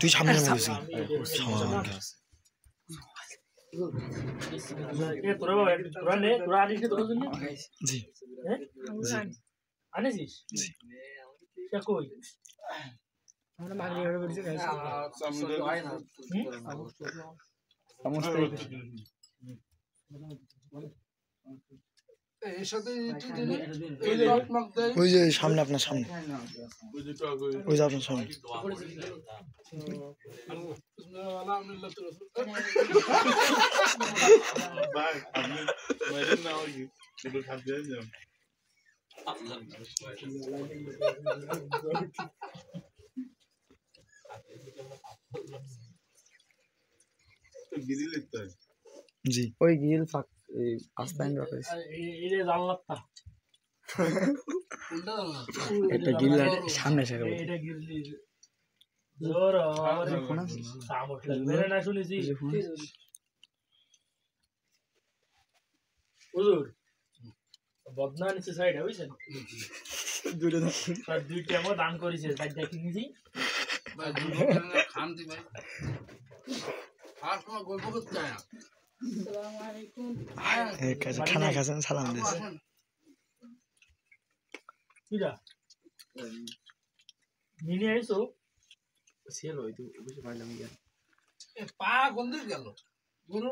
তুই সামনে বলছি জি আনেছিস কই আমরা মাগরি অর্ডার করেছি সমস্ত এর সাথে ওই যে সামনে আপনার সামনে ওই যে আপনার সামনে জি ওই গিল ফাক আস্তান রাখে এই জানলাটা এটা গিল সামনে এসে গেল এটা গিল জোর আমার ফোন সামনে লাগবে না শুনেছি হুজুর বদনা নিচে সাইড হইছেন দুইটা আমার দান করেছে তাই দেখি নিছি ভাই দুটো খান দি ভাই আর সময় গল্প করতে যায় আসসালামু আলাইকুম খানা খাচ্ছেন সালাম দিস কিরা মিনি আইছো সেল হইতো বুঝে পারলাম ইয়া পা গন্ধ গেল গুরু